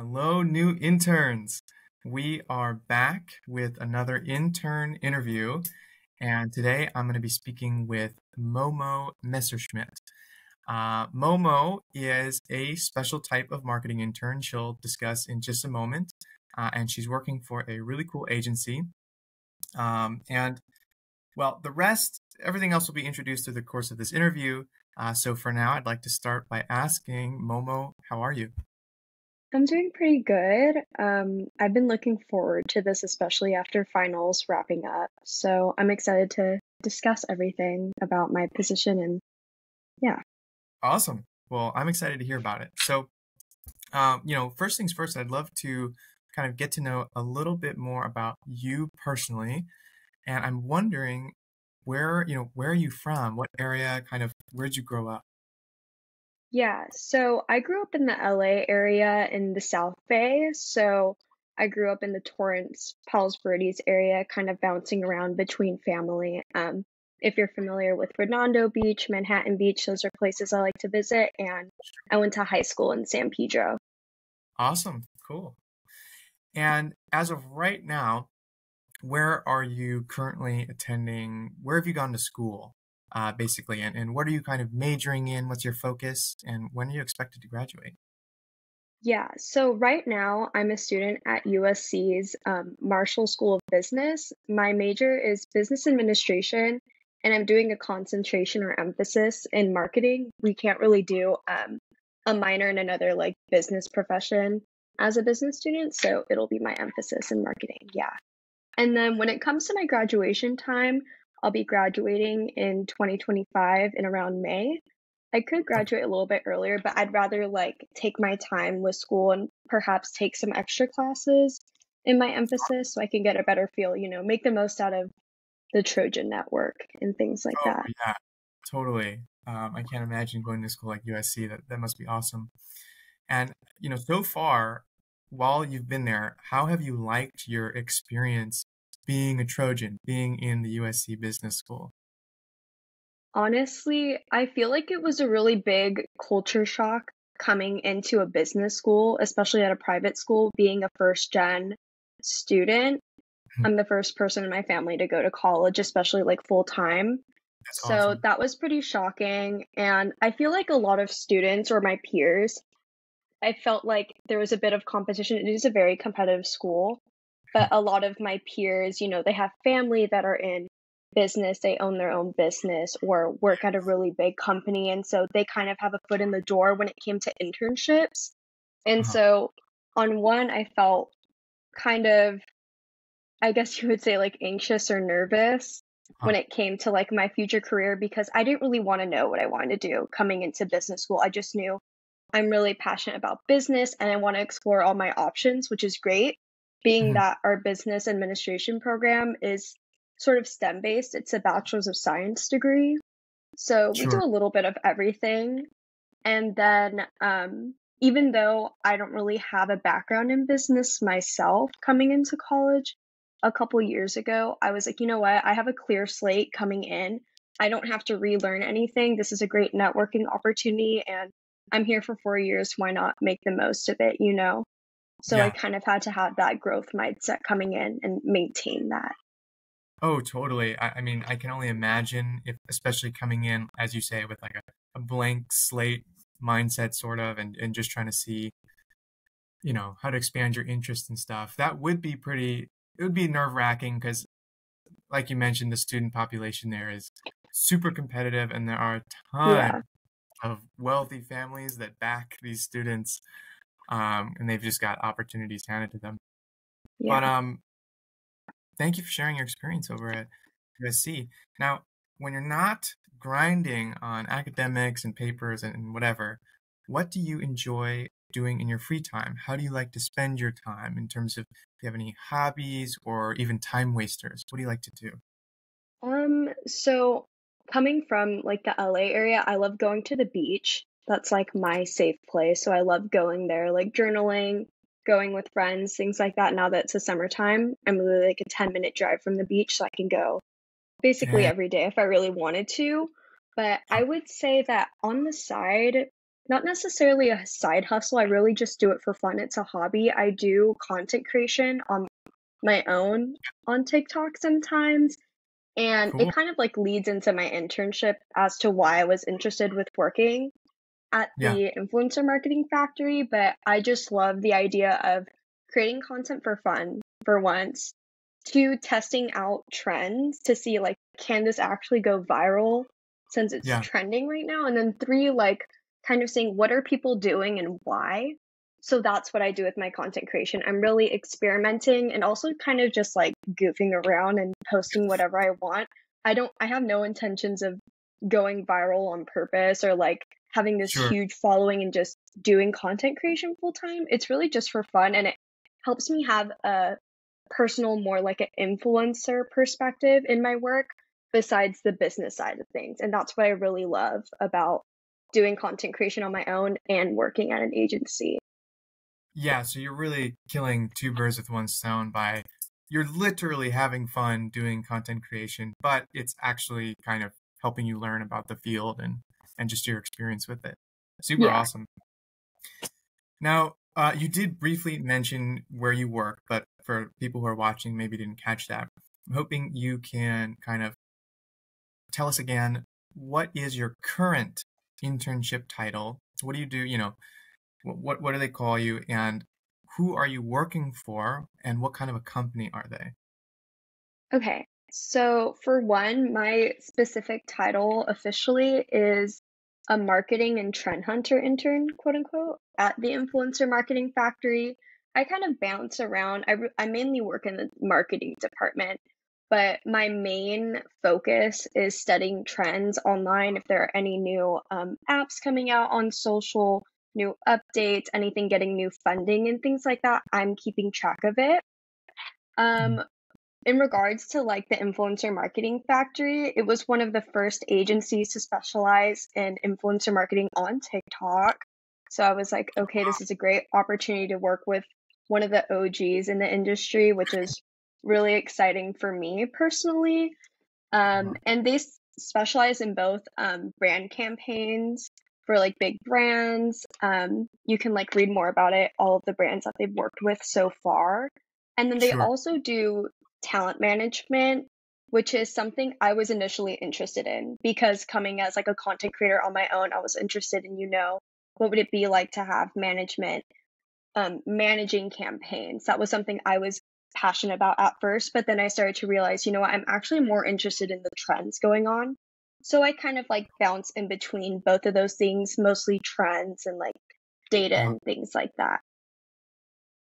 Hello, new interns. We are back with another intern interview, and today I'm going to be speaking with Momo Messerschmidt. Momo is a special type of marketing intern she'll discuss in just a moment, and she's working for a really cool agency. And well, everything else will be introduced through the course of this interview. So for now, I'd like to start by asking Momo, how are you? I'm doing pretty good. I've been looking forward to this, especially after finals wrapping up. So I'm excited to discuss everything about my position and yeah. Awesome. Well, I'm excited to hear about it. So, first things first, I'd love to kind of get to know a little bit more about you personally. And I'm wondering where are you from? What area, where'd you grow up? Yeah, so I grew up in the LA area in the South Bay. So I grew up in the Torrance, Palos Verdes area, kind of bouncing around between family. If you're familiar with Redondo Beach, Manhattan Beach, those are places I like to visit. And I went to high school in San Pedro. Awesome. Cool. And as of right now, where are you currently attending? Where have you gone to school, basically? And what are you kind of majoring in? What's your focus? And when are you expected to graduate? Yeah, so right now I'm a student at USC's Marshall School of Business. My major is business administration, and I'm doing a concentration or emphasis in marketing. We can't really do a minor in another like business profession as a business student, so it'll be my emphasis in marketing. Yeah. And then when it comes to my graduation time, I'll be graduating in 2025 in around May. I could graduate a little bit earlier, but I'd rather like take my time with school and perhaps take some extra classes in my emphasis so I can get a better feel, make the most out of the Trojan network and things like Oh, that. yeah, totally. I can't imagine going to school like USC. That must be awesome. And, so far, while you've been there, how have you liked your experience being a Trojan, being in the USC Business School? Honestly, I feel like it was a really big culture shock coming into a business school, especially at a private school, being a first gen student. Mhm. I'm the first person in my family to go to college, especially like full time. That's So awesome. that was pretty shocking. And I feel like a lot of students or my peers, I felt like there was a bit of competition. It is a very competitive school, but a lot of my peers, they have family that are in business, they own their own business or work at a really big company. And so they kind of have a foot in the door when it came to internships. And Uh-huh. so on one, I felt kind of, I guess you would say like anxious or nervous Uh-huh. when it came to like my future career because I didn't really want to know what I wanted to do coming into business school. I just knew I'm really passionate about business and I want to explore all my options, which is great. Being Mhm. that our business administration program is sort of STEM based, it's a bachelor's of science degree. So we do Sure. a little bit of everything. And then, even though I don't really have a background in business myself coming into college, a couple years ago, I was like, you know what? I have a clear slate coming in. I don't have to relearn anything. This is a great networking opportunity, and I'm here for 4 years. Why not make the most of it? So I Yeah. kind of had to have that growth mindset coming in and maintain that. Oh, totally. I mean, I can only imagine if, especially coming in, as you say, with like a blank slate mindset, sort of, and just trying to see, how to expand your interest and stuff. It would be nerve-wracking because, like you mentioned, the student population there is super competitive, and there are a Yeah, ton of wealthy families that back these students, and they've just got opportunities handed to them. But yeah. thank you for sharing your experience over at USC. Now, when you're not grinding on academics and papers and whatever, what do you enjoy doing in your free time? How do you like to spend your time in terms of, do you have any hobbies or even time wasters? What do you like to do? So coming from like the LA area, I love going to the beach. That's like my safe place. So I love going there, like journaling, going with friends, things like that. Now that it's the summertime, I'm literally like a 10-minute drive from the beach, so I can go basically Dang. every day if I really wanted to. But I would say that on the side, not necessarily a side hustle. I really just do it for fun. It's a hobby. I do content creation on my own on TikTok sometimes. And it Cool. kind of like leads into my internship as to why I was interested with working at Yeah. the influencer marketing factory. But I just love the idea of creating content for fun for once, two, testing out trends to see like, can this actually go viral since it's Yeah. trending right now? And then three, like kind of saying, what are people doing and why? So that's what I do with my content creation. I'm really experimenting and also kind of just like goofing around and posting whatever I want. I have no intentions of going viral on purpose or like having this Sure. huge following and just doing content creation full time. It's really just for fun and it helps me have a personal, more like an influencer perspective in my work besides the business side of things. And that's what I really love about doing content creation on my own and working at an agency. Yeah, so you're really killing two birds with one stone by you're literally having fun doing content creation, but it's actually kind of helping you learn about the field and just your experience with it. Super Yeah. awesome. Now, you did briefly mention where you work, but for people who are watching, maybe didn't catch that. I'm hoping you can kind of tell us again, what is your current internship title? What do you do? What do they call you, and who are you working for, and what kind of a company are they? Okay. So, for one, my specific title officially is a marketing and trend hunter intern, quote unquote, at the influencer marketing factory. I kind of bounce around. I mainly work in the marketing department, but my main focus is studying trends online. If there are any new apps coming out on social, new updates, anything getting new funding and things like that, I'm keeping track of it. Mm. Um, in regards to like the influencer marketing factory, it was one of the first agencies to specialize in influencer marketing on TikTok. So I was like, okay, this is a great opportunity to work with one of the OGs in the industry, which is really exciting for me personally. And they specialize in both brand campaigns for like big brands. You can like read more about it, all of the brands that they've worked with so far. And then they Sure. also do talent management, which is something I was initially interested in because coming as like a content creator on my own, I was interested in, what would it be like to have management managing campaigns. That was something I was passionate about at first, but then I started to realize, what, I'm actually more interested in the trends going on. So I kind of like bounce in between both of those things, mostly trends and like data Uh, and things like that.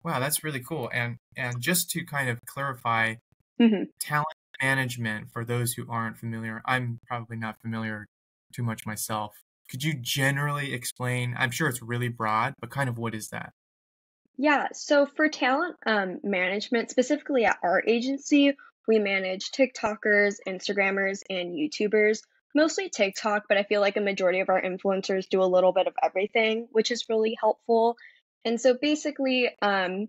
wow, that's really cool. And just to kind of clarify, Hmm. talent management for those who aren't familiar, I'm probably not familiar too much myself. Could you generally explain? I'm sure it's really broad, but kind of what is that? Yeah, so for talent management, specifically at our agency, we manage TikTokers, Instagrammers, and YouTubers, mostly TikTok, but I feel like a majority of our influencers do a little bit of everything, which is really helpful. And so basically, I'm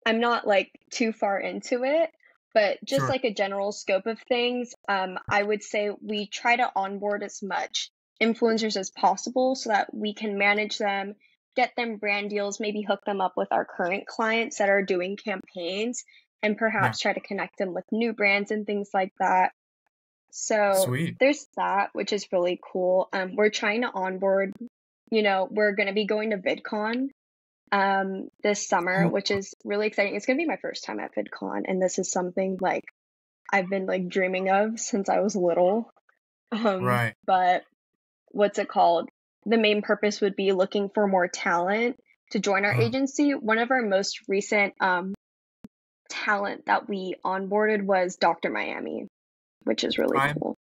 not like too far into it, but just Sure. like a general scope of things, I would say we try to onboard as much influencers as possible so that we can manage them, get them brand deals, maybe hook them up with our current clients that are doing campaigns, and Yeah. perhaps try to connect them with new brands and things like that. So Sweet. there's that, which is really cool. We're trying to onboard, we're going to be going to VidCon this summer, Cool. which is really exciting. It's gonna be my first time at VidCon, and this is something like I've been like dreaming of since I was little. Right. But what's it called? The main purpose would be looking for more talent to join our Uh, agency. One of our most recent talent that we onboarded was Dr. Miami, which is really I'm cool.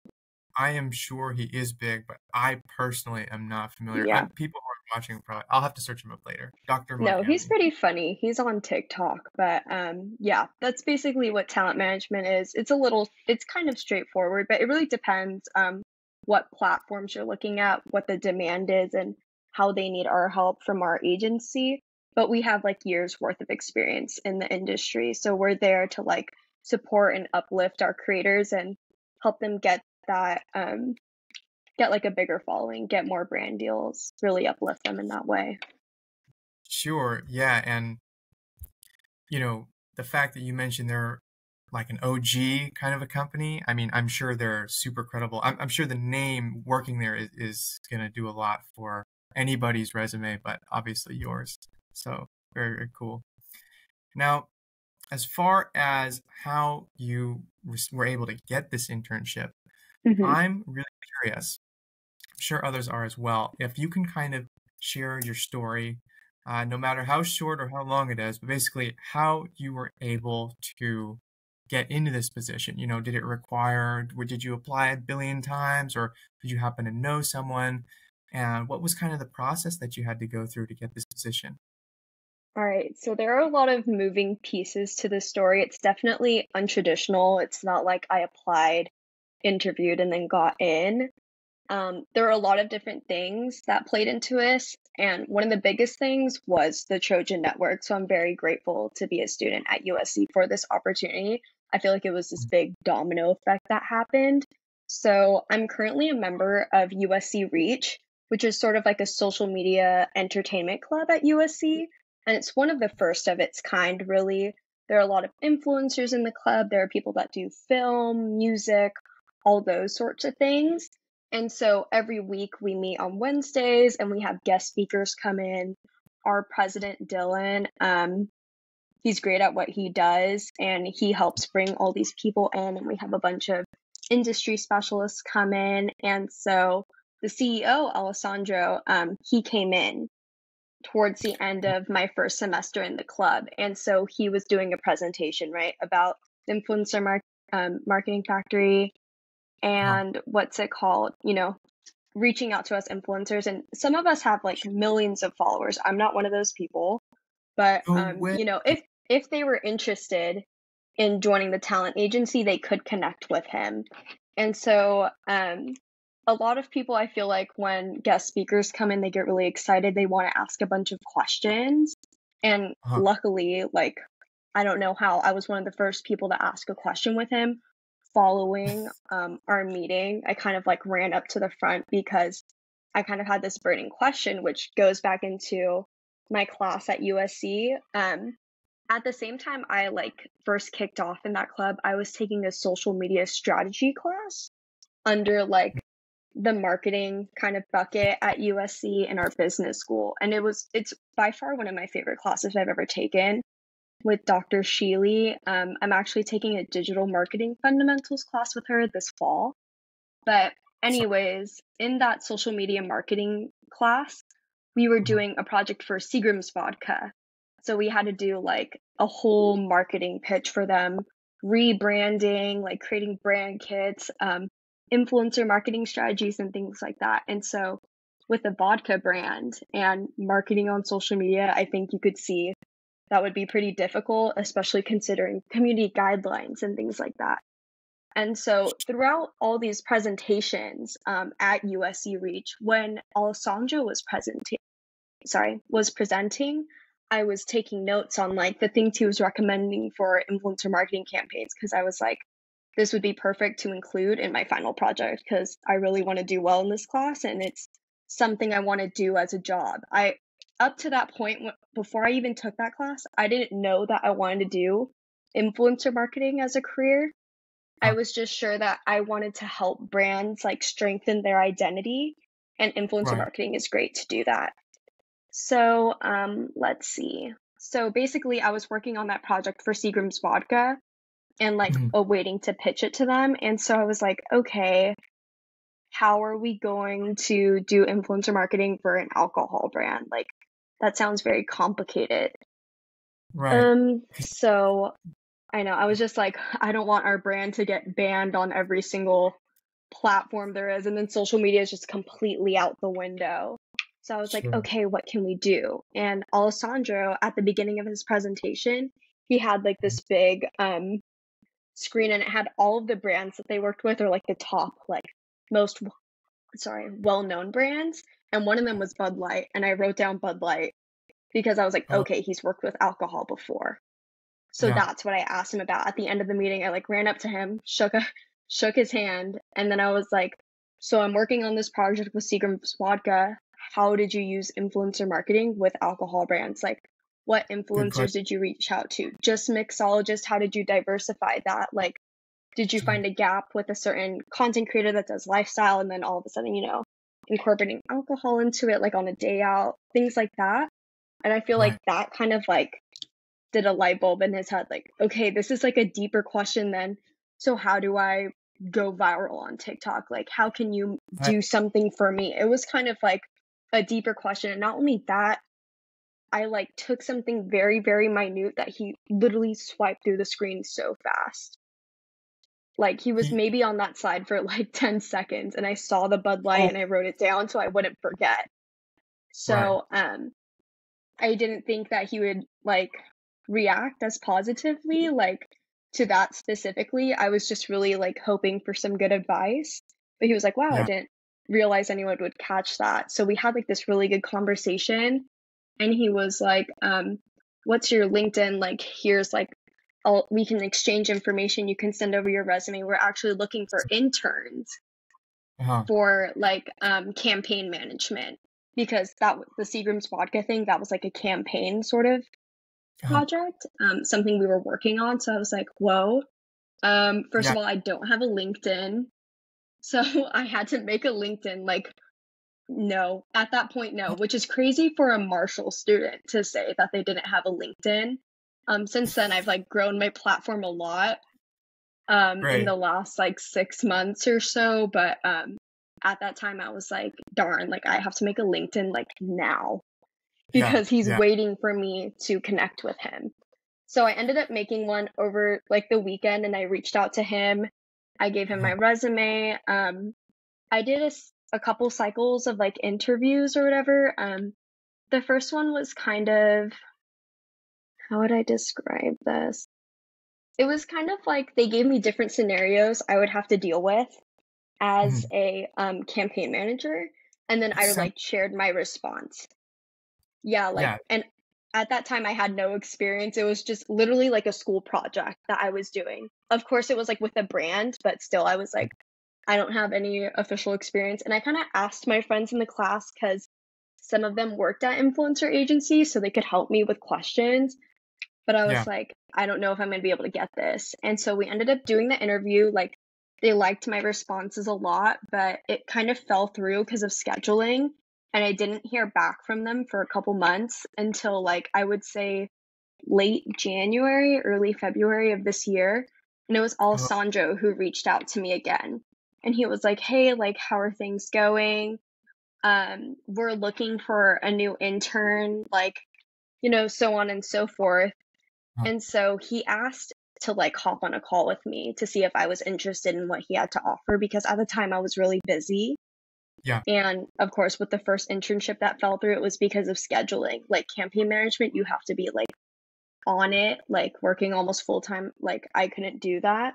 I am sure he is big, but I personally am not familiar. Yeah. People who are watching probably I'll have to search him up later. Dr. No, he's Miami. pretty funny. He's on TikTok, but yeah, that's basically what talent management is. It's kind of straightforward, but it really depends what platforms you're looking at, what the demand is, and how they need our help from our agency. But we have like years worth of experience in the industry, so we're there to like support and uplift our creators and help them get that get like a bigger following, get more brand deals, really uplift them in that way. Sure. Yeah. And, you know, the fact that you mentioned they're like an OG kind of a company, I mean, I'm sure they're super credible. I'm sure the name working there is going to do a lot for anybody's resume, but obviously yours. So very, very cool. Now, as far as how you were able to get this internship, Hmm. I'm really curious. I'm sure others are as well. If you can kind of share your story, no matter how short or how long it is, but basically how you were able to get into this position. You know, did it require, did you apply a billion times, or did you happen to know someone? And what was kind of the process that you had to go through to get this position? All right, so there are a lot of moving pieces to this story. It's definitely untraditional. It's not like I applied, interviewed, and then got in. There are a lot of different things that played into this, and one of the biggest things was the Trojan Network. So I'm very grateful to be a student at USC for this opportunity. I feel like it was this big domino effect that happened. So I'm currently a member of USC Reach, which is sort of like a social media entertainment club at USC, and it's one of the first of its kind, really. There are a lot of influencers in the club. There are people that do film, music, all those sorts of things. And so every week we meet on Wednesdays and we have guest speakers come in. Our president, Dylan, he's great at what he does and he helps bring all these people in. And we have a bunch of industry specialists come in. And so the CEO, Alessandro, he came in towards the end of my first semester in the club. And so he was doing a presentation, right, about the marketing factory Uh-huh. and what's it called, reaching out to us influencers. And some of us have like millions of followers. I'm not one of those people, but No way. if they were interested in joining the talent agency, they could connect with him. And so a lot of people, I feel like when guest speakers come in, they get really excited. They want to ask a bunch of questions. And Uh-huh. luckily, like, I don't know how, I was one of the first people to ask a question with him following our meeting. I kind of like ran up to the front because I kind of had this burning question, which goes back into my class at USC. At the same time I like first kicked off in that club, I was taking a social media strategy class under like the marketing kind of bucket at USC in our business school. And it's by far one of my favorite classes I've ever taken with Dr. Sheely. I'm actually taking a digital marketing fundamentals class with her this fall. But So, anyways, in that social media marketing class, we were uh-huh. doing a project for Seagram's vodka. So we had to do like a whole marketing pitch for them, rebranding, like creating brand kits, influencer marketing strategies and things like that. And so with a vodka brand and marketing on social media, I think you could see that would be pretty difficult, especially considering community guidelines and things like that. And so throughout all these presentations at USC Reach, when Alessandro was presenting, I was taking notes on like the things he was recommending for influencer marketing campaigns because I was like, this would be perfect to include in my final project because I really want to do well in this class and it's something I want to do as a job. I up to that point before I even took that class, I didn't know that I wanted to do influencer marketing as a career. I Uh, was just sure that I wanted to help brands like strengthen their identity, and influencer right. marketing is great to do that. So, let's see. So basically, I was working on that project for Seagram's vodka and like Mhm. waiting to pitch it to them. And so I was like, okay, how are we going to do influencer marketing for an alcohol brand? Like, that sounds very complicated. Right. So I know I was just like, I don't want our brand to get banned on every single platform there is, and then social media is just completely out the window. So I was like, Sure. okay, what can we do? And Alessandro, at the beginning of his presentation, he had like this big screen and it had all of the brands that they worked with or like the top like most well-known brands, and one of them was Bud Light, and I wrote down Bud Light because I was like, Oh, okay, he's worked with alcohol before. So yeah. that's what I asked him about at the end of the meeting. I like ran up to him, shook his hand, and then I was like, So I'm working on this project with Seagram's Vodka. How did you use influencer marketing with alcohol brands? Like, what Good influencers question. did you reach out to? Just mixologists? How did you diversify that? Like, did you find a gap with a certain content creator that does lifestyle and then all of a sudden, incorporating alcohol into it, like on a day out, things like that. And I feel like Right. that kind of like did a light bulb in his head, like, okay, this is like a deeper question than, so how do I go viral on TikTok? Like, how can you Right. do something for me? It was kind of like a deeper question. And not only that, I like took something very, very minute that he literally swiped through the screen so fast. Like he was He, maybe on that slide for like 10 seconds and I saw the Bud Light oh, and I wrote it down so I wouldn't forget. right. So, I didn't think that he would like react as positively like to that specifically. I was just really like hoping for some good advice. But he was like, "Wow, I Yeah. didn't realize anyone would catch that." So we had like this really good conversation and he was like, what's your LinkedIn? Like here's like we can exchange information. You can send over your resume. We're actually looking for interns Uh-huh. for like campaign management because the Seagram's vodka thing, that was like a campaign sort of Uh-huh. project, something we were working on. So I was like, whoa. First Yeah. of all, I don't have a LinkedIn. So I had to make a LinkedIn, like, no, at that point, no, which is crazy for a Marshall student to say that they didn't have a LinkedIn. Since then, I've like grown my platform a lot in Right. the last like 6 months or so. But at that time, I was like, darn, like I have to make a LinkedIn like now Yeah. because he's Yeah. waiting for me to connect with him. So I ended up making one over like the weekend and I reached out to him. I gave him Uh-huh. my resume. I did a couple cycles of like interviews or whatever. The first one was kind of, how would I describe this? It was kind of like they gave me different scenarios I would have to deal with as Mhm. a campaign manager, and then It I sounds, like shared my response. Yeah, like, yeah. and at that time I had no experience. It was just literally like a school project that I was doing. Of course, it was like with a brand, but still, I was like, I don't have any official experience. And I kind of asked my friends in the class because some of them worked at influencer agencies, so they could help me with questions. But I was Yeah. like, I don't know if I'm going to be able to get this. And so we ended up doing the interview. Like, they liked my responses a lot, but it kind of fell through because of scheduling. And I didn't hear back from them for a couple months until, like, I would say late January, early February of this year. And it was Uh, Alessandro who reached out to me again. And he was like, hey, like, how are things going? We're looking for a new intern, like, so on and so forth. uh, And so he asked to like hop on a call with me to see if I was interested in what he had to offer because at the time I was really busy. yeah. And of course, with the first internship that fell through, it was because of scheduling. Like campaign management, you have to be like on it, like working almost full time. Like I couldn't do that.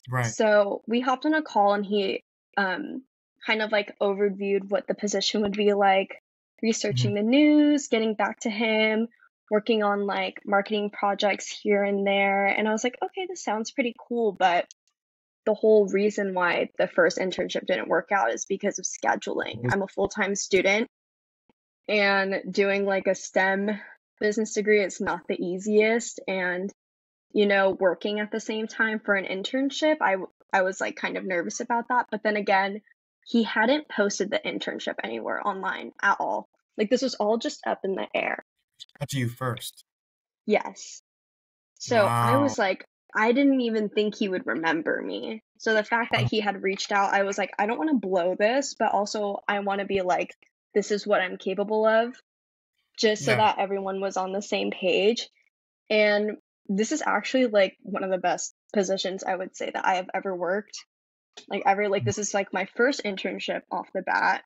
Right. So we hopped on a call and he kind of like overviewed what the position would be like, Mhm. researching the news, getting back to him, working on like marketing projects here and there. And I was like, okay, this sounds pretty cool. But the whole reason why the first internship didn't work out is because of scheduling. I'm a full time student and doing like a STEM business degree is not the easiest. And working at the same time for an internship, I was like kind of nervous about that. But then again, he hadn't posted the internship anywhere online at all. Like this was all just up in the air. Got to you first. Yes. So I Wow. was like, I didn't even think he would remember me. So the fact that Uh, he had reached out, I was like, I don't want to blow this, but also I want to be like, this is what I'm capable of, just so yeah. that everyone was on the same page. And this is actually like one of the best positions I would say that I have ever worked. Like ever, like this is like my first internship off the bat.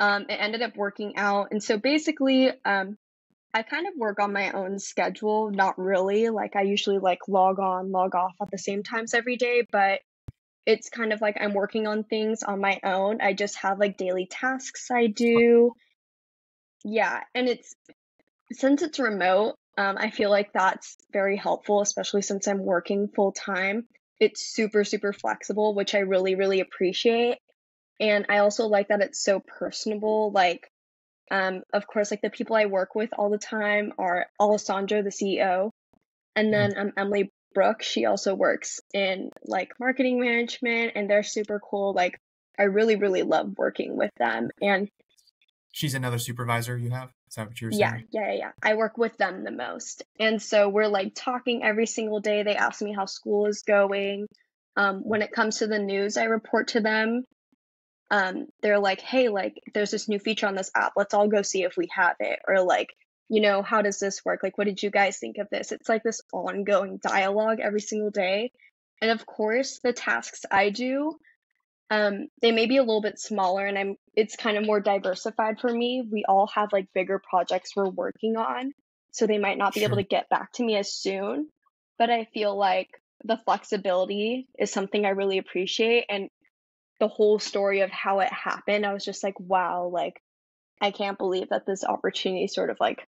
It ended up working out. And so basically, I kind of work on my own schedule, not really. Like I usually like log on, log off at the same times every day, but it's kind of like I'm working on things on my own. I just have like daily tasks I do. Yeah, and it's since it's remote, I feel like that's very helpful, especially since I'm working full time. It's super, super flexible, which I really, really appreciate. And I also like that it's so personable. Like, of course, like the people I work with all the time are Alessandro, the CEO, and Mhm. then Emily Brooke. She also works in like marketing management, and they're super cool. Like, I really, really love working with them. And She's another supervisor you have? Is that what you were yeah, saying? yeah, yeah, yeah. I work with them the most. And so we're like talking every single day. They ask me how school is going. When it comes to the news, I report to them. They're like, hey, like, there's this new feature on this app. Let's all go see if we have it. Or like, how does this work? Like, what did you guys think of this? It's like this ongoing dialogue every single day. And of course, the tasks I do, they may be a little bit smaller and it's kind of more diversified for me. We all have like bigger projects we're working on, so they might not be able Sure. to get back to me as soon. But I feel like the flexibility is something I really appreciate. And the whole story of how it happened, I was just like, wow, like I can't believe that this opportunity sort of like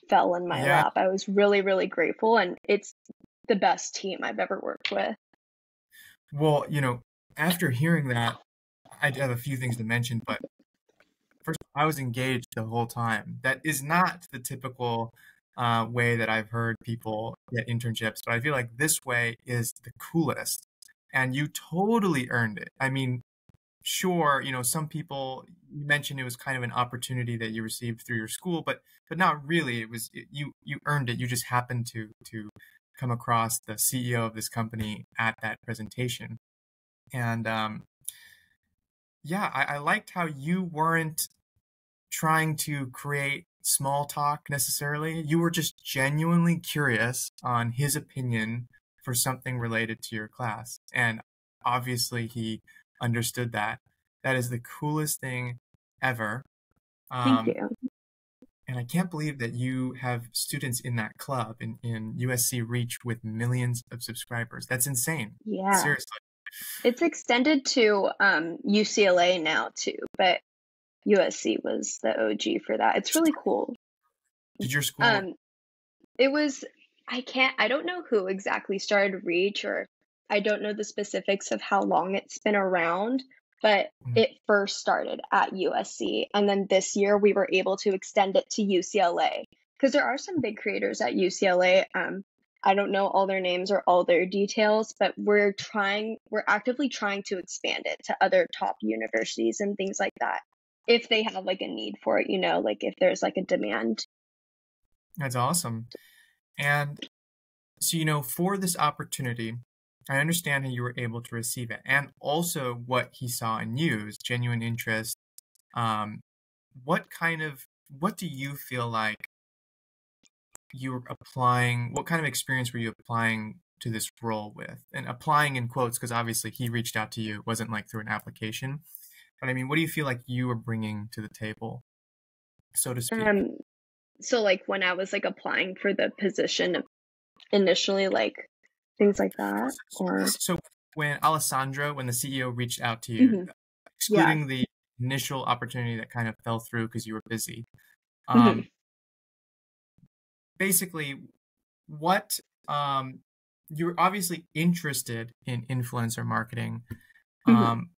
fell in my Yeah. lap. I was really, really grateful, and it's the best team I've ever worked with. Well, after hearing that, I have a few things to mention, but first, I was engaged the whole time. That is not the typical way that I've heard people get internships, but I feel like this way is the coolest. And you totally earned it. I mean, sure, some people, you mentioned it was kind of an opportunity that you received through your school, but not really. You earned it. You just happened to come across the CEO of this company at that presentation. And yeah, I liked how you weren't trying to create small talk necessarily. You were just genuinely curious on his opinion for something related to your class. And obviously, he understood that. That is the coolest thing ever. Thank Um, you. and I can't believe that you have students in that club in USC Reach with millions of subscribers. That's insane. Yeah. Seriously. It's extended to UCLA now too, but USC was the OG for that. It's really cool. Did your school? Um, it was I don't know who exactly started Reach, or I don't know the specifics of how long it's been around, but Mm, it first started at USC, and then this year we were able to extend it to UCLA because there are some big creators at UCLA. I don't know all their names or all their details, but we're actively trying to expand it to other top universities and things like that. If they have like a need for it, like if there's like a demand. that's awesome. And so, for this opportunity, I understand how you were able to receive it, and also what he saw in you is genuine interest. Um, what do you feel like you were applying? What kind of experience were you applying to this role with? And applying in quotes, because obviously he reached out to you. It wasn't like through an application. But I mean, what do you feel like you were bringing to the table, so to speak? Um, so like when I was like applying for the position initially, like things like that, or So when the CEO reached out to you, hmm yeah. excluding the initial opportunity that kind of fell through because you were busy, hmm um, basically, what you're obviously interested in influencer marketing, hmm um,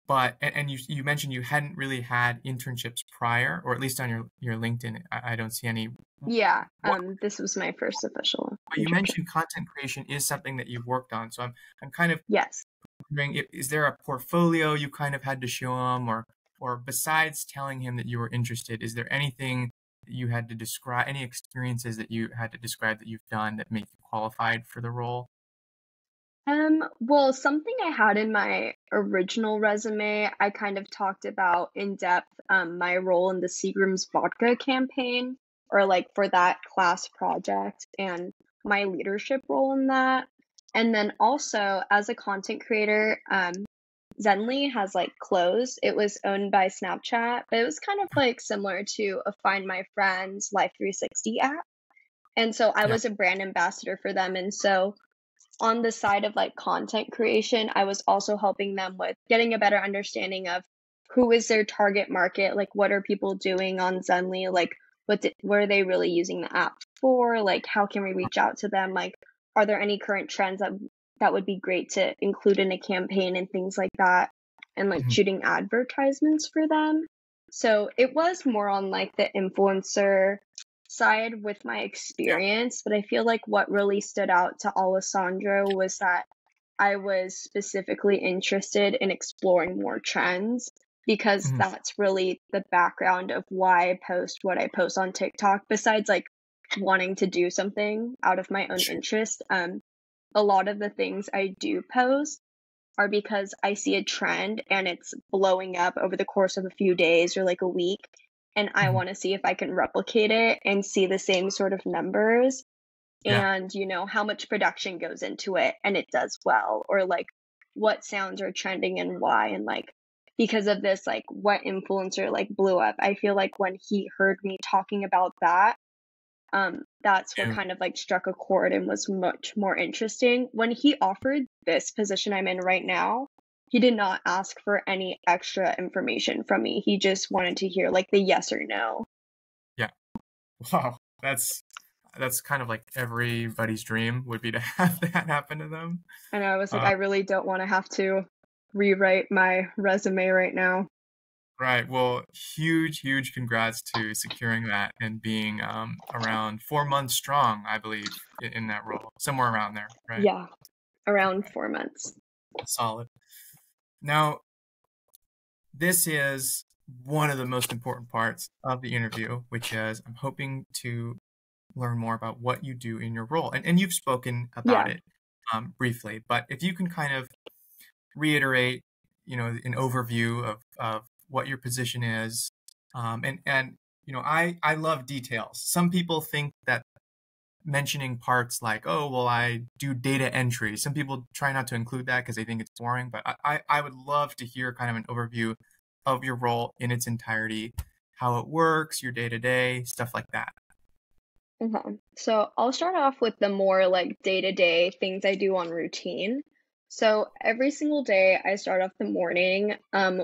but and you mentioned you hadn't really had internships prior, or at least on your LinkedIn, I don't see any. Yeah. What This was my first official but you internship. mentioned content creation is something that you've worked on, so I'm kind of Yes. wondering, is there a portfolio you kind of had to show him, or besides telling him that you were interested, is there anything that you had to describe, any experiences that you had to describe that you've done that make you qualified for the role? Well, something I had in my original resume, I kind of talked about in depth, my role in the Seagram's vodka campaign, or like for that class project, and my leadership role in that. And then also as a content creator, Zenly has like closed. It was owned by Snapchat, but it was kind of like similar to a Find My Friends Life 360 app. And so I Yeah, was a brand ambassador for them. And so on the side of like content creation, I was also helping them with getting a better understanding of who is their target market, like what are people doing on Zenly, like what are they really using the app for, like how can we reach out to them, like are there any current trends that would be great to include in a campaign and things like that. and like Mhm. shooting advertisements for them. So it was more on like the influencer side with my Yeah. experience, but I feel like what really stood out to Alessandro was that I was specifically interested in exploring more trends because Mhm. that's really the background of why I post what I post on TikTok. Besides, like wanting to do something out of my own Sure. interest, a lot of the things I do post are because I see a trend and it's blowing up over the course of a few days or like a week. And I Mhm. want to see if I can replicate it and see the same sort of numbers Yeah. and how much production goes into it and it does well, or like what sounds are trending and why, and like because of this, like what influencer like blew up. I feel like when he heard me talking about that, that's what Yeah. kind of like struck a chord and was much more interesting. When he offered this position I'm in right now, he did not ask for any extra information from me. He just wanted to hear like the yes or no. Yeah. Wow. That's kind of like everybody's dream would be to have that happen to them. And I was like, Uh, I really don't want to have to rewrite my resume right now. right. Well, huge congrats to securing that and being around 4 months strong, I believe, in that role, somewhere around there, right? Yeah, around 4 months. Solid. Now, this is one of the most important parts of the interview, which is I'm hoping to learn more about what you do in your role. And you've spoken about Yeah. it briefly, but if you can kind of reiterate, an overview of what your position is, and I love details. Some people think that mentioning parts like, oh, well, I do data entry. Some people try not to include that because they think it's boring, but I would love to hear kind of an overview of your role in its entirety, how it works, your day to day, stuff like that. Okay. So I'll start off with the more like day-to-day things I do on routine. So every single day I start off the morning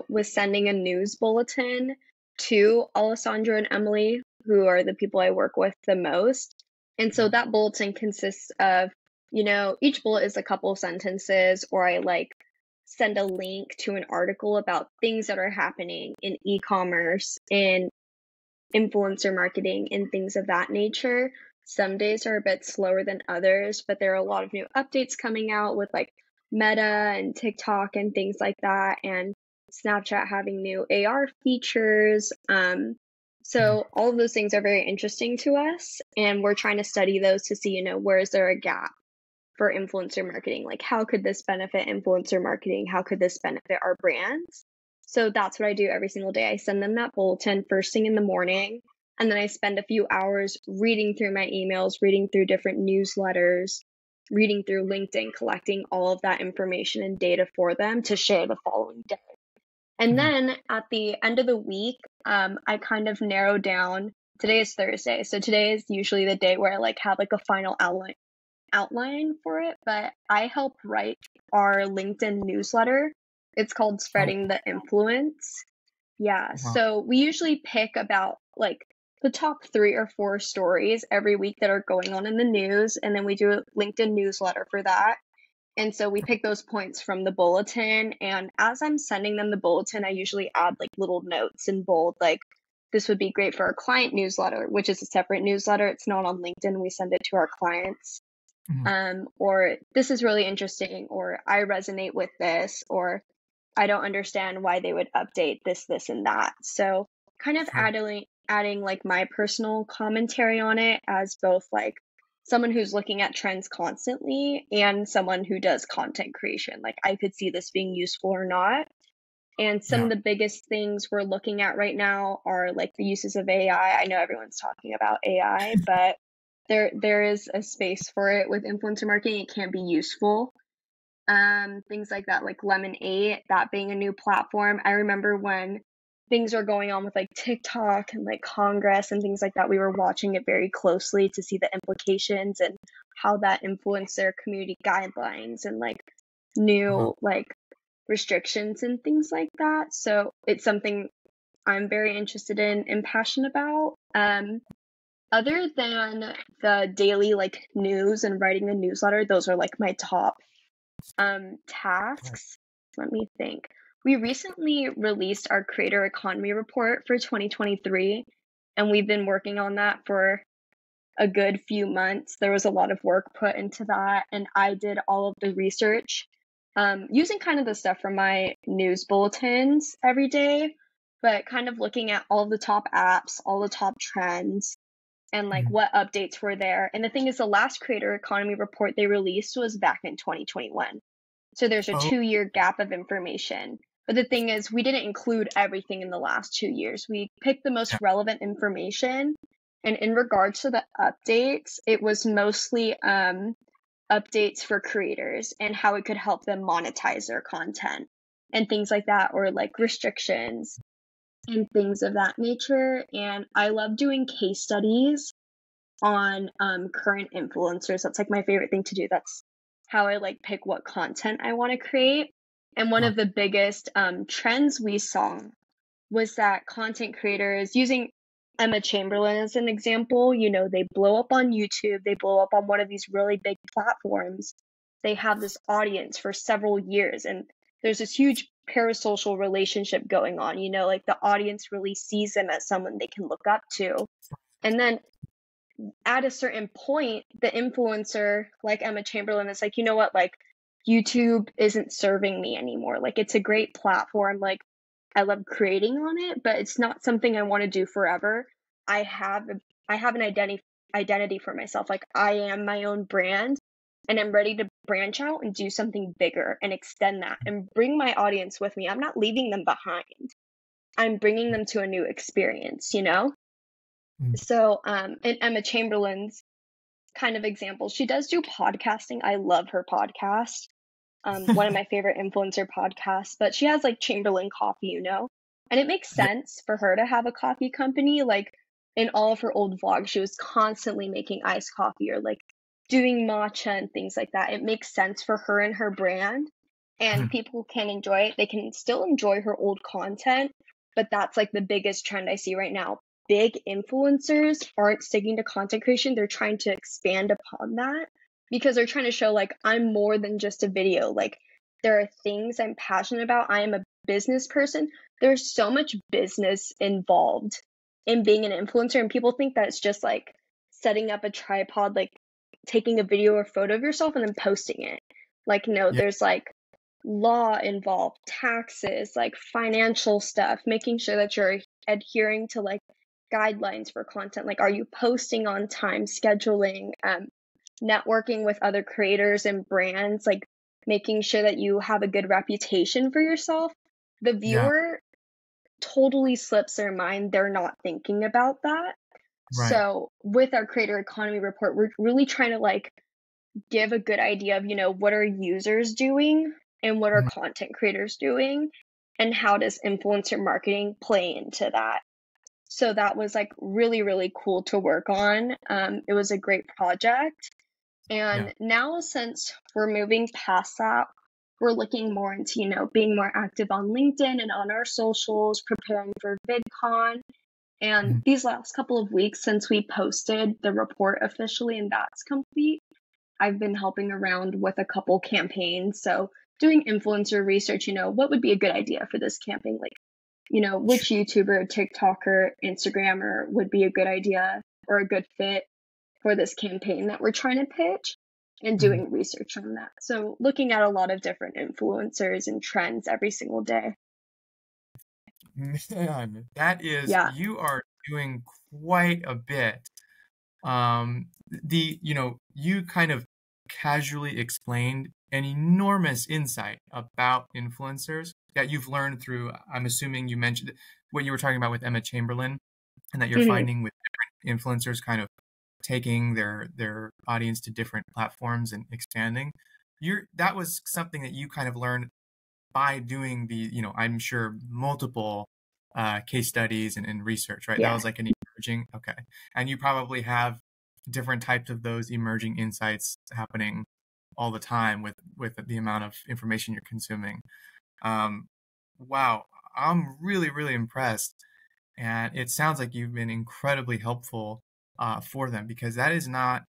with sending a news bulletin to Alessandro and Emily, who are the people I work with the most. And so that bulletin consists of, each bullet is a couple sentences, or I like send a link to an article about things that are happening in e-commerce, in influencer marketing and things of that nature. Some days are a bit slower than others, but there are a lot of new updates coming out with like Meta and TikTok and things like that, and Snapchat having new AR features. Mhm. So all of those things are very interesting to us, and we're trying to study those to see, where is there a gap for influencer marketing? Like, how could this benefit influencer marketing? How could this benefit our brands? So that's what I do every single day. I send them that bulletin first thing in the morning, and then I spend a few hours reading through my emails, reading through different newsletters, reading through LinkedIn, collecting all of that information and data for them to share the following day. And Mhm. then at the end of the week, I kind of narrow down. Today is Thursday, so today is usually the day where I like have like a final outline for it, but I help write our LinkedIn newsletter. It's called Oh, Spreading the Influence. Yeah, wow. so we usually pick about like the top 3 or 4 stories every week that are going on in the news, and then we do a LinkedIn newsletter for that. And so we pick those points from the bulletin. And as I'm sending them the bulletin, I usually add like little notes in bold, like this would be great for our client newsletter, which is a separate newsletter. It's not on LinkedIn. We send it to our clients. Mhm. Or this is really interesting, or I resonate with this, or I don't understand why they would update this, and that. So kind of Sure. adding like my personal commentary on it as both like someone who's looking at trends constantly and someone who does content creation. Like I could see this being useful or not. And some of Yeah. the biggest things we're looking at right now are like the uses of AI. I know everyone's talking about AI, but there is a space for it with influencer marketing. It can be useful. Things like that, like Lemonade, that being a new platform. I remember when things were going on with like TikTok and like Congress and things like that, we were watching it very closely to see the implications and how that influenced their community guidelines and like Uh-huh. new like restrictions and things like that. So it's something I'm very interested in and passionate about. Other than the daily like news and writing the newsletter, those are like my top Right. tasks. Let me think. We recently released our creator economy report for 2023, and we've been working on that for a good few months. There was a lot of work put into that, and I did all of the research using kind of the stuff from my news bulletins every day, but kind of looking at all of the top apps, all the top trends, and like Mhm. what updates were there. And the thing is, the last creator economy report they released was back in 2021. So there's a Oh, 2 year gap of information. But the thing is, we didn't include everything in the last 2 years. We picked the yeah. most relevant information. And in regards to the updates, it was mostly updates for creators and how it could help them monetize their content and things like that, or like restrictions and things of that nature. And I love doing case studies on current influencers. That's like my favorite thing to do. That's how I like pick what content I want to create. And one Uh, of the biggest trends we saw was that content creators, using Emma Chamberlain as an example, they blow up on YouTube, they blow up on one of these really big platforms. They have this audience for several years, and there's this huge parasocial relationship going on. Like the audience really sees them as someone they can look up to. And then at a certain point, the influencer, like Emma Chamberlain, is like, you know what, like YouTube isn't serving me anymore. Like it's a great platform. Like I love creating on it, but it's not something I want to do forever. I have I have an identity for myself. Like I am my own brand, and I'm ready to branch out and do something bigger and extend that and bring my audience with me. I'm not leaving them behind. I'm bringing them to a new experience. mm. So, in Emma Chamberlain's kind of example, she does do podcasting. I love her podcast. One of my favorite influencer podcasts, but she has like Chamberlain Coffee. And it makes Yeah, sense for her to have a coffee company. Like in all of her old vlogs, she was constantly making iced coffee or like doing matcha and things like that. It makes sense for her and her brand, and mhm. people can enjoy it. They can still enjoy her old content, but that's like the biggest trend I see right now. Big influencers aren't sticking to content creation, they're trying to expand upon that because they're trying to show like I'm more than just a video. Like there are things I'm passionate about. I am a business person. There's so much business involved in being an influencer, and people think that it's just like setting up a tripod, like taking a video or photo of yourself and then posting it. Like no, Yeah, there's like law involved, taxes, like financial stuff, making sure that you're adhering to like guidelines for content. Like are you posting on time, scheduling, networking with other creators and brands, like making sure that you have a good reputation for yourself. The yeah, viewer totally slips their mind. They're not thinking about that. right. So with our creator economy report, we're really trying to like give a good idea of, what are users doing and what are Mhm. content creators doing and how does influencer marketing play into that. So that was like really, really cool to work on. It was a great project. Yeah. And now, since we're moving past that, we're looking more into, being more active on LinkedIn and on our socials, preparing for VidCon. And Mhm. these last couple of weeks, since we posted the report officially and that's complete, I've been helping around with a couple campaigns. So, doing influencer research, what would be a good idea for this campaign? Like, which YouTuber, TikToker, Instagrammer would be a good idea or a good fit for this campaign that we're trying to pitch, and Mhm. doing research on that. So looking at a lot of different influencers and trends every single day. Man, that is, Yeah. you are doing quite a bit. You kind of casually explained an enormous insight about influencers that you've learned through, I'm assuming you mentioned what you were talking about with Emma Chamberlain, and that you're Hmm. finding with different influencers kind of taking their audience to different platforms and expanding. That was something that you kind of learned by doing I'm sure multiple case studies and research, right? That Yeah. was like an emerging, okay. And you probably have different types of those emerging insights happening all the time with the amount of information you're consuming. Um, wow, I'm really, really impressed. And it sounds like you've been incredibly helpful for them because that is not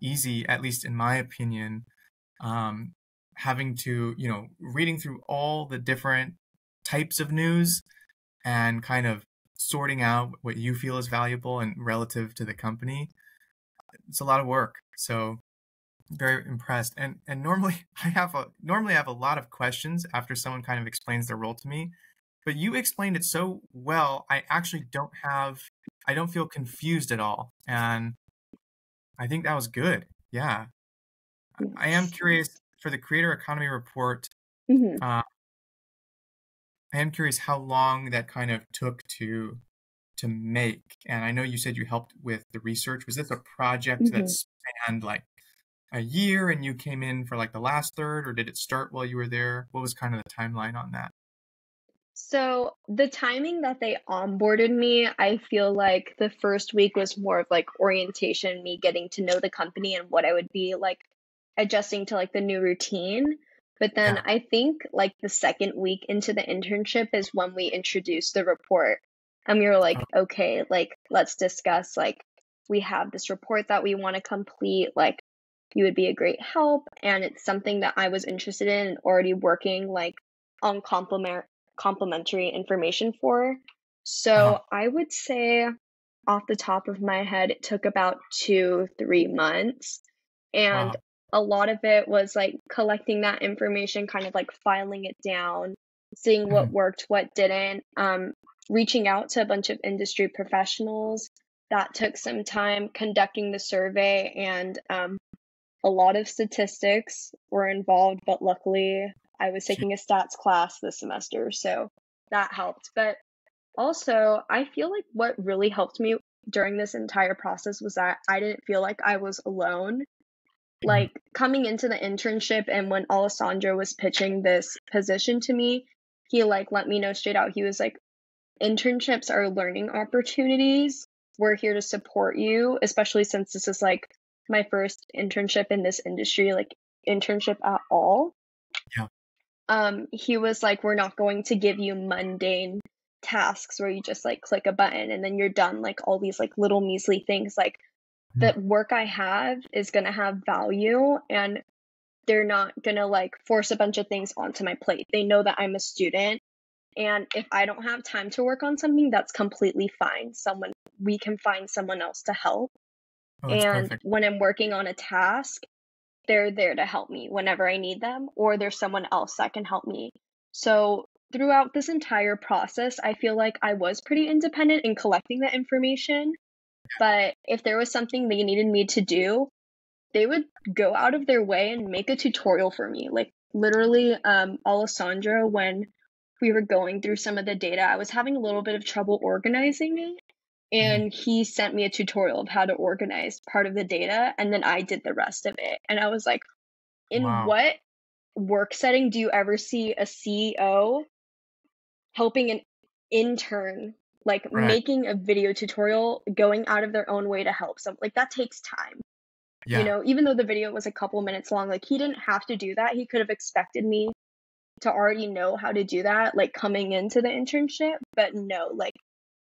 easy, at least in my opinion, um, having to, reading through all the different types of news and kind of sorting out what you feel is valuable and relative to the company. It's a lot of work. So very impressed. And normally I have a lot of questions after someone kind of explains their role to me, but you explained it so well. I don't feel confused at all. And I think that was good. Yeah. I am Nice. curious for the creator economy report. Hmm. Uh, I am curious how long that kind of took to make. And I know you said you helped with the research. Was this a project that Hmm. spanned like a year and you came in for like the last third, or did it start while you were there? What was kind of the timeline on that? So the timing that they onboarded me, I feel like the first week was more of like orientation, me getting to know the company and what I would be like adjusting to like the new routine. But then Yeah. I think like the second week into the internship is when we introduced the report. And we were Oh, like, okay, like let's discuss like we have this report that we want to complete, like you would be a great help. And it's something that I was interested in and already working like on complementary information for. uh-huh. So I would say off the top of my head, it took about 2, 3 months. And Wow. a lot of it was like collecting that information, kind of like filing it down, seeing what Mhm. worked, what didn't, reaching out to a bunch of industry professionals. That took some time conducting the survey, and a lot of statistics were involved, but luckily I was Gee. taking a stats class this semester, so that helped. But also, I feel like what really helped me during this entire process was that I didn't feel like I was alone. Mhm. Like coming into the internship and when Alessandro was pitching this position to me, he like let me know straight out. He was like, internships are learning opportunities. We're here to support you, especially since this is like my first internship in this industry, like internship at all. Yeah. He was like, we're not going to give you mundane tasks where you just like click a button and then you're done, like all these like little measly things. Like Mhm. the work I have is gonna have value, and they're not gonna like force a bunch of things onto my plate. They know that I'm a student, and if I don't have time to work on something, that's completely fine. We can find someone else to help. Oh, that's And perfect. when I'm working on a task, they're there to help me whenever I need them, or there's someone else that can help me. So throughout this entire process, I feel like I was pretty independent in collecting the information. But if there was something they needed me to do, they would go out of their way and make a tutorial for me. Like literally, Alessandro, when we were going through some of the data, I was having a little bit of trouble organizing it. Mhm. And he sent me a tutorial of how to organize part of the data, and then I did the rest of it. And I was like, in Wow. what work setting do you ever see a CEO helping an intern, like Right. making a video tutorial, going out of their own way to help some? Like that takes time. Yeah. Even though the video was a couple minutes long, like he didn't have to do that. He could have expected me to already know how to do that, like coming into the internship. But no, like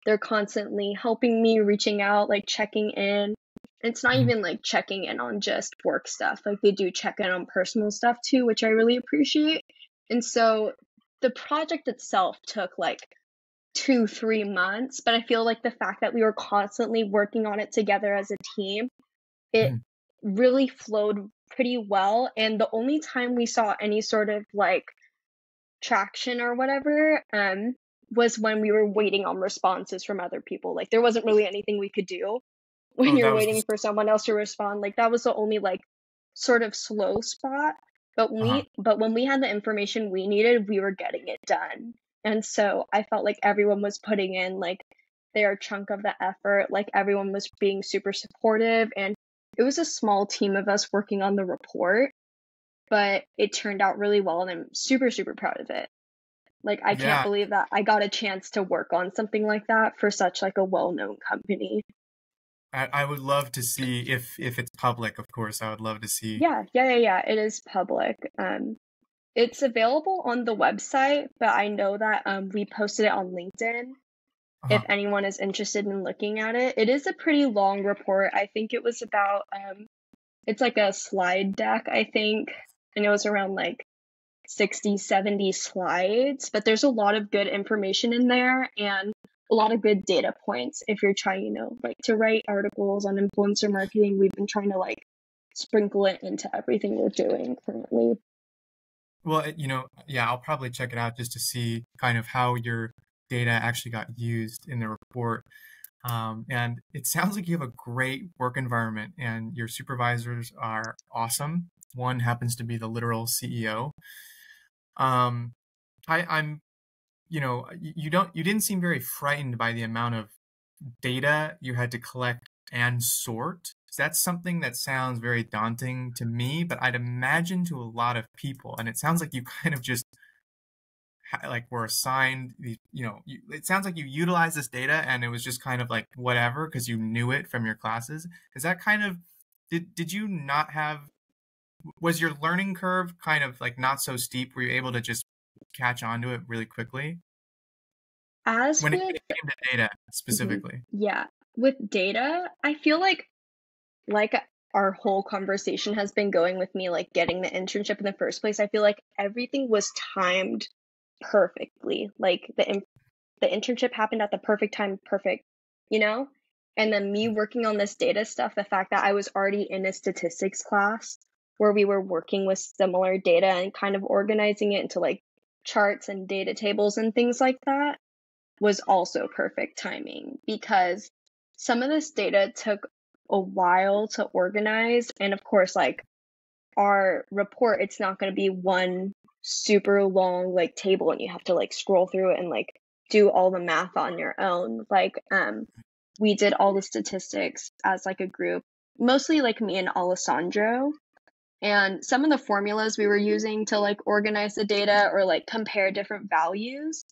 they're constantly helping me, reaching out, like checking in. It's not Mhm. even like checking in on just work stuff. Like they do check in on personal stuff too, which I really appreciate. And so the project itself took like 2, 3 months, but I feel like the fact that we were constantly working on it together as a team, it Mhm. really flowed pretty well. And the only time we saw any sort of like traction or whatever was when we were waiting on responses from other people. Like there wasn't really anything we could do when Oh, that you're was waiting just for someone else to respond. Like that was the only like sort of slow spot. But uh-huh. when we had the information we needed, we were getting it done. And so I felt like everyone was putting in like their chunk of the effort, like everyone was being super supportive, and it was a small team of us working on the report, but it turned out really well and I'm super super proud of it. Like I can't Yeah. believe that I got a chance to work on something like that for such like a well-known company. I would love to see if it's public, of course. I would love to see. Yeah. It is public. It's available on the website, but I know that we posted it on LinkedIn if Uh-huh. anyone is interested in looking at it. It is a pretty long report. I think it was about it's like a slide deck, I think, and it was around like 60, 70 slides, but there's a lot of good information in there and a lot of good data points if you're trying, like to write articles on influencer marketing. We've been trying to like sprinkle it into everything we're doing currently. Well, yeah, I'll probably check it out just to see kind of how your data actually got used in the report. And it sounds like you have a great work environment and your supervisors are awesome. One happens to be the literal CEO. Um, I'm, you didn't seem very frightened by the amount of data you had to collect and sort. That's something that sounds very daunting to me, but I'd imagine to a lot of people. And it sounds like you kind of just like were assigned these, it sounds like you utilized this data and it was just kind of like whatever because you knew it from your classes. Is that kind of, did you not have, was your learning curve kind of like not so steep? Were you able to just catch on to it really quickly As when it with, came to data mhm, specifically? yeah, with data, I feel like our whole conversation has been going with me, like getting the internship in the first place. I feel like everything was timed perfectly. Like the internship happened at the perfect time, perfect, you know? And then me working on this data stuff, the fact that I was already in a statistics class where we were working with similar data and kind of organizing it into like charts and data tables and things like that was also perfect timing because some of this data took a while to organize. And of course, like our report, it's not going to be one super long like table and you have to like scroll through it and like do all the math on your own. Like we did all the statistics as like a group, mostly like me and Alessandro. And some of the formulas we were using to like organize the data or like compare different values,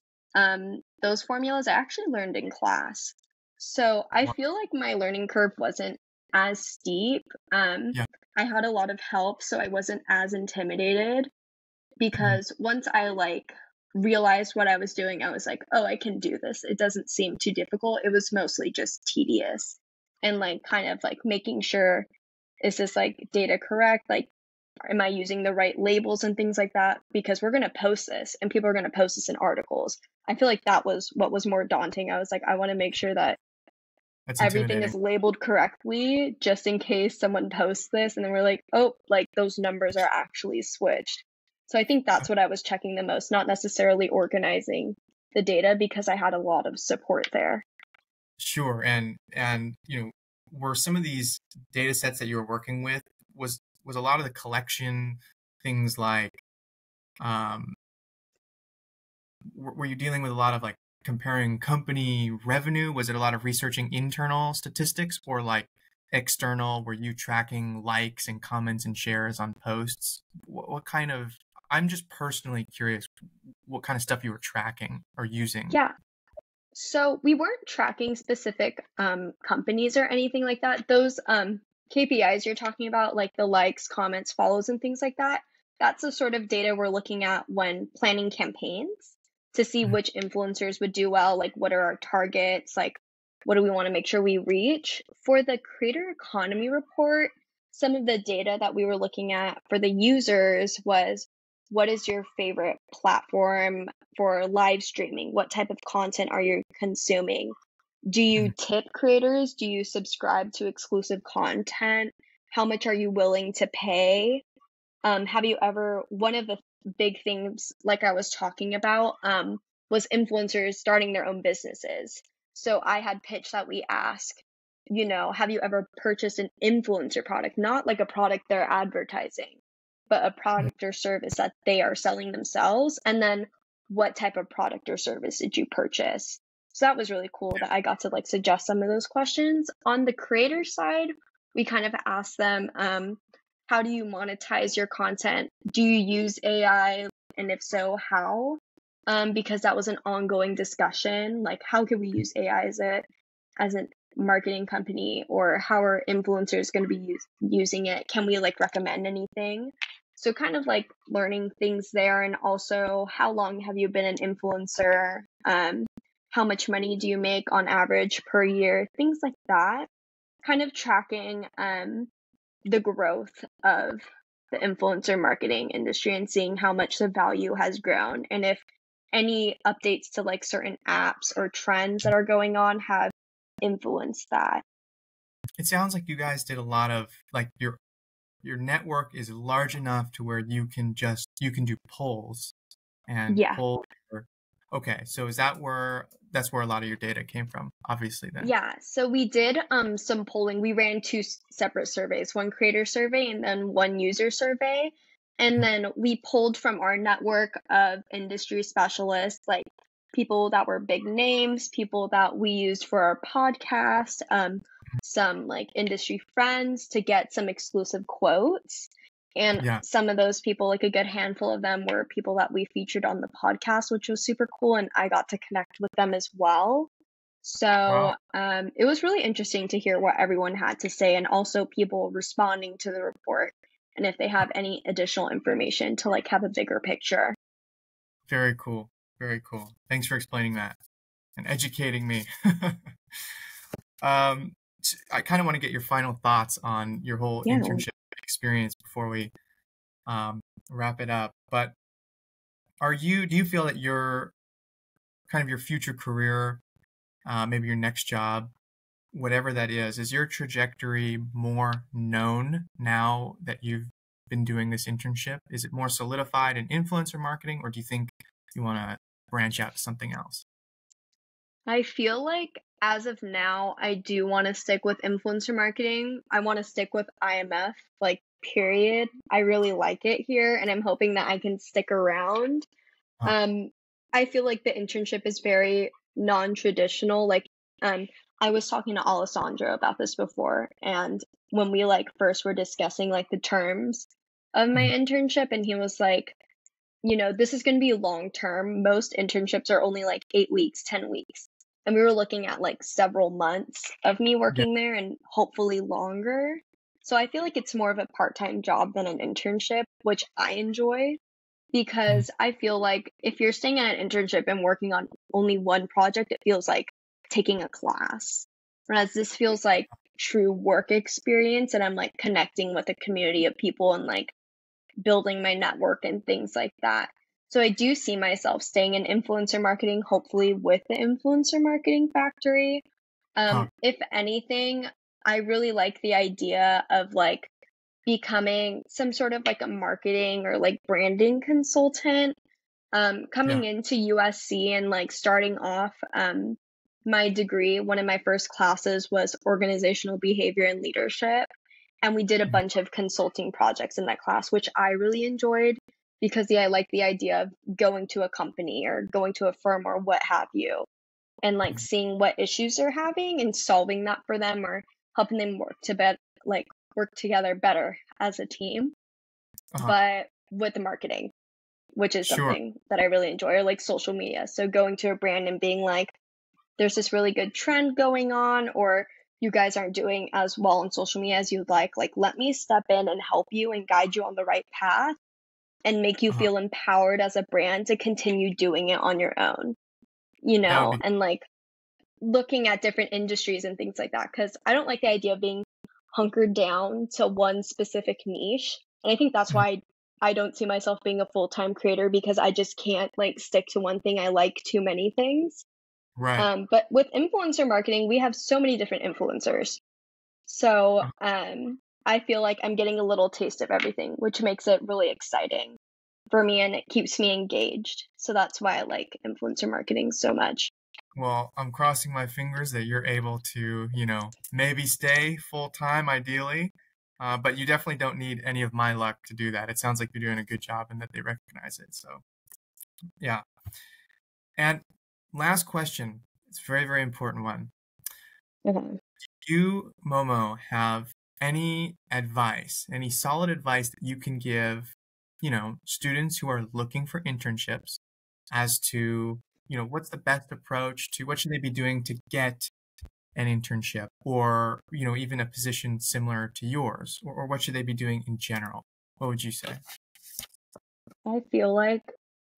those formulas I actually learned in class. So I Wow. feel like my learning curve wasn't as steep. Yeah. I had a lot of help, so I wasn't as intimidated Mhm. because once I like realized what I was doing, I was like, oh, I can do this. It doesn't seem too difficult. It was mostly just tedious and like kind of like making sure, is this like data correct? Like, am I using the right labels and things like that? Because we're going to post this and people are going to post this in articles. I feel like that was what was more daunting. I was like, I want to make sure that That's everything intimidating. is labeled correctly just in case someone posts this and then we're like, oh, like those numbers are actually switched. So I think that's what I was checking the most, not necessarily organizing the data because I had a lot of support there. Sure. And were some of these data sets that you were working with, was a lot of the collection things like um were you dealing with a lot of like comparing company revenue? Was it a lot of researching internal statistics or like external? Were you tracking likes and comments and shares on posts? What kind of, I'm just personally curious what kind of stuff you were tracking or using. Yeah. So we weren't tracking specific companies or anything like that. Those KPIs you're talking about, like the likes, comments, follows, and things like that, that's the sort of data we're looking at when planning campaigns to see Mhm. which influencers would do well, like what are our targets, like what do we want to make sure we reach. For the creator economy report, some of the data that we were looking at for the users was what is your favorite platform for live streaming? What type of content are you consuming? Do you Mhm. tip creators? Do you subscribe to exclusive content? How much are you willing to pay? Have you ever, one of the big things, like I was talking about, was influencers starting their own businesses. So I had pitched that we ask, have you ever purchased an influencer product? Not like a product they're advertising, but a Mhm. product or service that they are selling themselves. And then what type of product or service did you purchase? So that was really cool that I got to like suggest some of those questions. On the creator side, we kind of asked them, how do you monetize your content? Do you use AI? And if so, how? Because that was an ongoing discussion. Like, how can we use AI as a marketing company, or how are influencers going to be using it? Can we like recommend anything? So kind of like learning things there, and also how long have you been an influencer? How much money do you make on average per year? Things like that. Kind of tracking the growth of the influencer marketing industry and seeing how much the value has grown and if any updates to like certain apps or trends that are going on have influenced that. It sounds like you guys did a lot of like your network is large enough to where you can do polls and Yeah. poll your, okay, so is that's where a lot of your data came from, obviously then. Yeah, so we did some polling. We ran two separate surveys, one creator survey and then one user survey. And Mhm. then we pulled from our network of industry specialists, like people that were big names, people that we used for our podcast, some like industry friends to get some exclusive quotes. And Yeah. some of those people, like a good handful of them, were people that we featured on the podcast, which was super cool. And I got to connect with them as well. Wow. So it was really interesting to hear what everyone had to say and also people responding to the report and if they have any additional information to like have a bigger picture. Very cool. Very cool. Thanks for explaining that and educating me. um, I kind of want to get your final thoughts on your whole Yeah. internship experience before we um, wrap it up. But do you feel that your kind of your future career, maybe your next job, whatever that is your trajectory more known now that you've been doing this internship? Is it more solidified in influencer marketing, or do you think you want to branch out to something else? I feel like as of now, I do want to stick with influencer marketing. I want to stick with IMF, like, period. I really like it here and I'm hoping that I can stick around. Uh, Um, I feel like the internship is very non-traditional. Like, um, I was talking to Alessandro about this before, and when we like first were discussing like the terms of my mhm. internship, and he was like, this is going to be long term. Most internships are only like 8 weeks, 10 weeks. And we were looking at like several months of me Yeah. working there and hopefully longer. So I feel like it's more of a part time job than an internship, which I enjoy Mhm. because I feel like if you're staying at an internship and working on only one project, it feels like taking a class. Whereas this feels like true work experience and I'm like connecting with a community of people and like building my network and things like that. So I do see myself staying in influencer marketing, hopefully with the influencer marketing factory. Huh. If anything, I really like the idea of like becoming some sort of like a marketing or like branding consultant. Yeah. Coming into USC and like starting off my degree, one of my first classes was organizational behavior and leadership. And we did a Mhm. bunch of consulting projects in that class, which I really enjoyed because yeah, I like the idea of going to a company or going to a firm or what have you and like Mhm. seeing what issues they're having and solving that for them or helping them like work together better as a team, Uh-huh. but with the marketing, which is Sure. something that I really enjoy, or like social media. So going to a brand and being like, there's this really good trend going on, or you guys aren't doing as well on social media as you'd like. Like, let me step in and help you and guide you on the right path and make you Uh-huh. feel empowered as a brand to continue doing it on your own, That would be and like looking at different industries and things like that. Cause I don't like the idea of being hunkered down to one specific niche. And I think that's mhm. why I don't see myself being a full time creator because I just can't like stick to one thing. I like too many things. Right. But with influencer marketing, we have so many different influencers. So Uh, I feel like I'm getting a little taste of everything, which makes it really exciting for me and it keeps me engaged. So that's why I like influencer marketing so much. well, I'm crossing my fingers that you're able to, maybe stay full time ideally. But you definitely don't need any of my luck to do that. It sounds like you're doing a good job and that they recognize it. So, yeah. And last question. It's a very, very important one. Okay. Do you, Momo, have any advice, any solid advice that you can give, students who are looking for internships as to, what's the best approach to what should they be doing to get an internship or, even a position similar to yours, or what should they be doing in general? What would you say? I feel like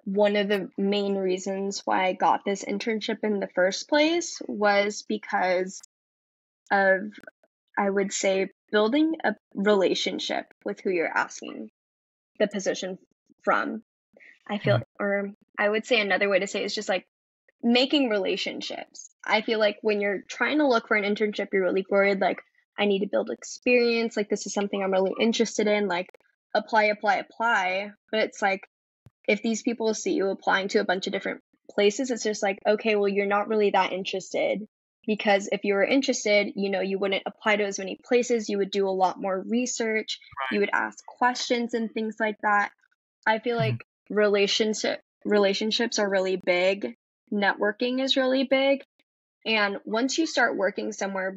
one of the main reasons why I got this internship in the first place was because of, I would say, building a relationship with who you're asking the position from. I feel, Mhm. or I would say another way to say it is just like making relationships. I feel like when you're trying to look for an internship, you're really worried, like, I need to build experience, like, this is something I'm really interested in, like, apply, apply, apply. But it's like, if these people see you applying to a bunch of different places, it's just like, okay, well, you're not really that interested. Because if you were interested, you wouldn't apply to as many places, you would do a lot more research, you would ask questions and things like that. I feel like Mhm. relationships are really big. Networking is really big. And once you start working somewhere,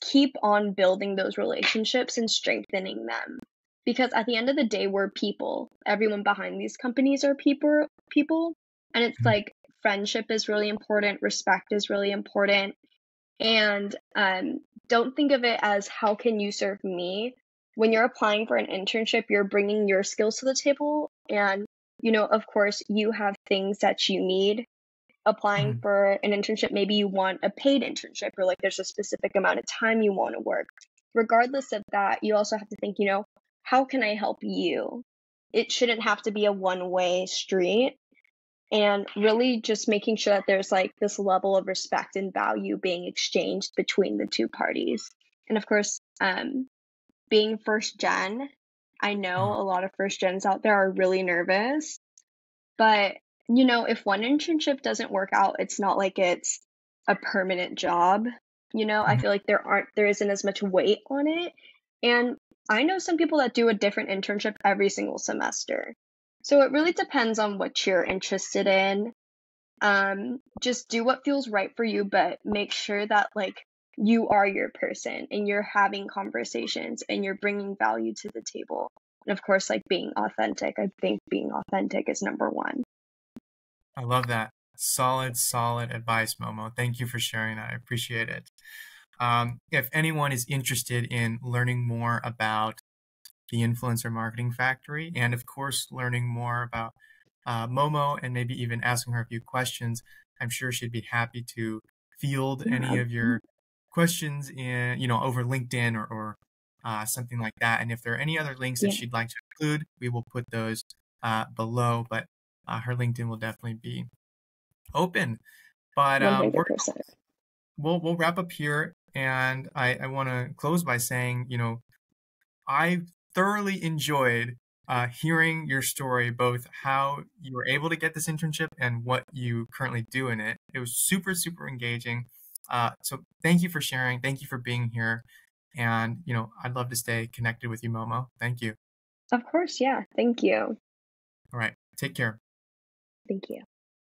keep on building those relationships and strengthening them. Because at the end of the day, we're people. Everyone behind these companies are people. And it's Mhm. like friendship is really important, respect is really important. And don't think of it as how can you serve me. When you're applying for an internship, you're bringing your skills to the table. And, of course, you have things that you need. Applying Mhm. for an internship, maybe you want a paid internship or like there's a specific amount of time you want to work. Regardless of that, you also have to think, how can I help you? It shouldn't have to be a one-way street, and really just making sure that there's like this level of respect and value being exchanged between the two parties. And of course, being first gen, I know Uh, a lot of first gens out there are really nervous, but if one internship doesn't work out, it's not like it's a permanent job. I mhm. feel like there isn't as much weight on it. And I know some people that do a different internship every single semester. So it really depends on what you're interested in. Just do what feels right for you, but make sure that like you are your person and you're having conversations and you're bringing value to the table. And of course, like being authentic. I think being authentic is number one. I love that. Solid, solid advice, Momo. Thank you for sharing that. I appreciate it. If anyone is interested in learning more about the Influencer Marketing Factory, and of course, learning more about Momo and maybe even asking her a few questions, I'm sure she'd be happy to field any Yeah, of your questions over LinkedIn or something like that. And if there are any other links that yeah, she'd like to include, we will put those below. But her LinkedIn will definitely be open. But $100%. we'll wrap up here, and I want to close by saying, I thoroughly enjoyed hearing your story, both how you were able to get this internship and what you currently do in it. It was super, super engaging. So thank you for sharing. Thank you for being here. And, I'd love to stay connected with you, Momo. Thank you. Of course, yeah. Thank you. All right. Take care. Thank you.